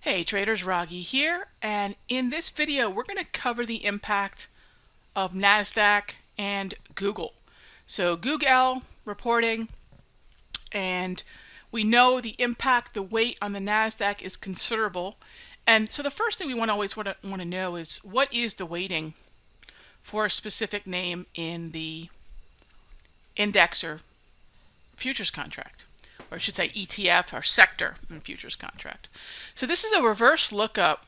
Hey traders, Raghee here, and in this video we're going to cover the impact of NASDAQ and Google. So Google reporting, and we know the impact, the weight on the NASDAQ is considerable. And so the first thing we always want to know is, what is the weighting for a specific name in the index or futures contract? Or I should say ETF or sector in futures contract. So this is a reverse lookup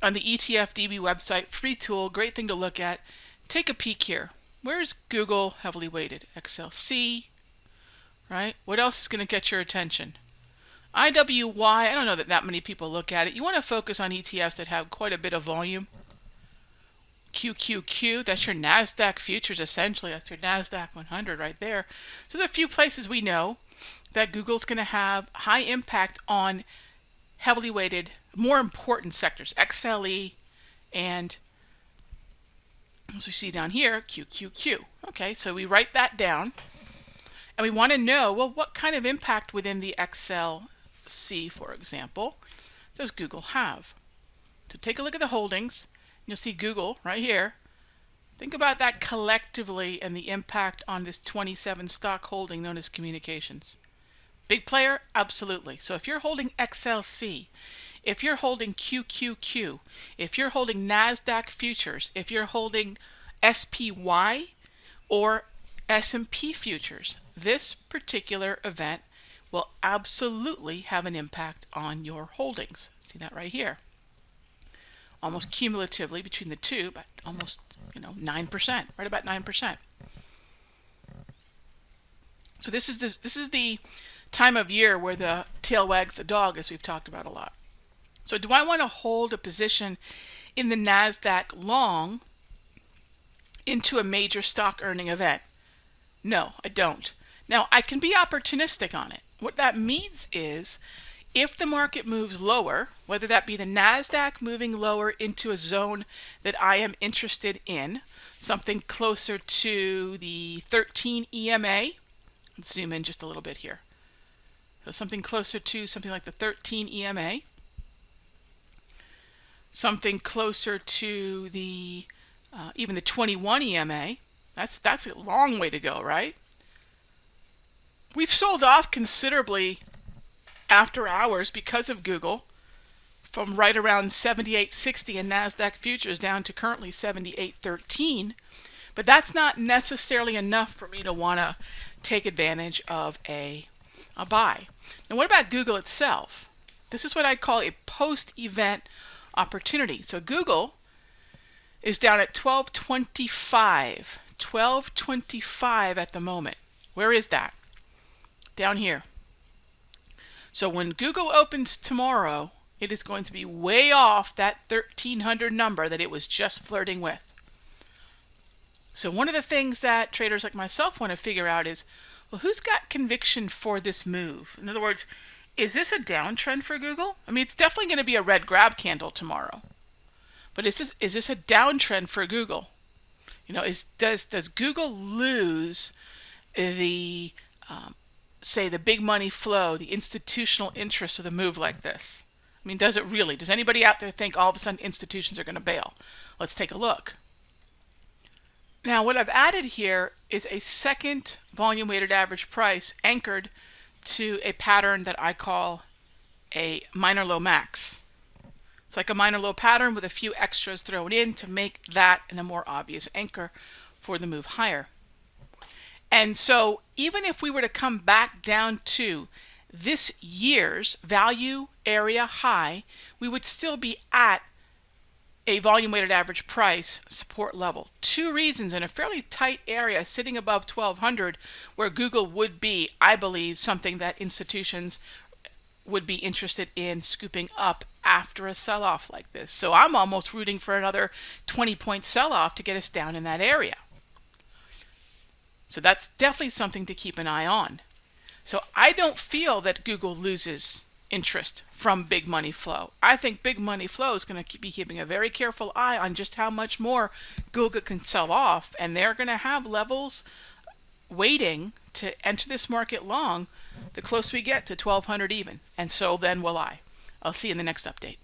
on the ETF DB website, free tool, great thing to look at. Take a peek here. Where is Google heavily weighted? XLC, right? What else is going to get your attention? IWY, I don't know that many people look at it. You want to focus on ETFs that have quite a bit of volume. QQQ, that's your NASDAQ futures essentially. That's your NASDAQ 100 right there. So there are a few places we know that Google's going to have high impact on heavily weighted, more important sectors, XLE, and as we see down here, QQQ. Okay, so we write that down, and we want to know, well, what kind of impact within the XLC, for example, does Google have? So take a look at the holdings. You'll see Google right here. Think about that collectively and the impact on this 27 stock holding known as communications. Big player? Absolutely. So if you're holding XLC, if you're holding QQQ, if you're holding NASDAQ futures, if you're holding SPY or S&P futures, this particular event will absolutely have an impact on your holdings. See that right here. Almost cumulatively between the two, but almost 9%, right about 9%. So this is the time of year where the tail wags the dog, as we've talked about a lot. So do I want to hold a position in the NASDAQ long into a major stock earning event? No, I don't. Now, I can be opportunistic on it. What that means is, if the market moves lower, whether that be the NASDAQ moving lower into a zone that I am interested in, something closer to the 13 EMA, let's zoom in just a little bit here. So something closer to something like the 13 EMA, something closer to the even the 21 EMA. That's a long way to go, right? We've sold off considerably after hours because of Google, from right around 78.60 in NASDAQ futures down to currently 78.13. But that's not necessarily enough for me to want to take advantage of a buy. Now, what about Google itself? This is what I call a post-event opportunity. So Google is down at 1225. 1225 at the moment. Where is that? Down here. So when Google opens tomorrow, it is going to be way off that 1300 number that it was just flirting with. So one of the things that traders like myself want to figure out is, well, who's got conviction for this move? In other words, is this a downtrend for Google? I mean, it's definitely going to be a red grab candle tomorrow. But is this a downtrend for Google? Does Google lose the say the big money flow, the institutional interest of the move like this? I mean, does it really? Does anybody out there think all of a sudden institutions are going to bail? Let's take a look. Now, what I've added here is a second volume weighted average price anchored to a pattern that I call a minor low max. It's like a minor low pattern with a few extras thrown in to make that a more obvious anchor for the move higher. And so even if we were to come back down to this year's value area high, we would still be at a volume weighted average price support level. Two reasons in a fairly tight area sitting above 1200, where Google would be, I believe, something that institutions would be interested in scooping up after a sell-off like this. So I'm almost rooting for another 20-point sell-off to get us down in that area. So that's definitely something to keep an eye on. So I don't feel that Google loses interest from big money flow. I think big money flow is going to be keeping a very careful eye on just how much more Google can sell off, and they're going to have levels waiting to enter this market long the closer we get to 1200 even, and so then will I. I'll see you in the next update.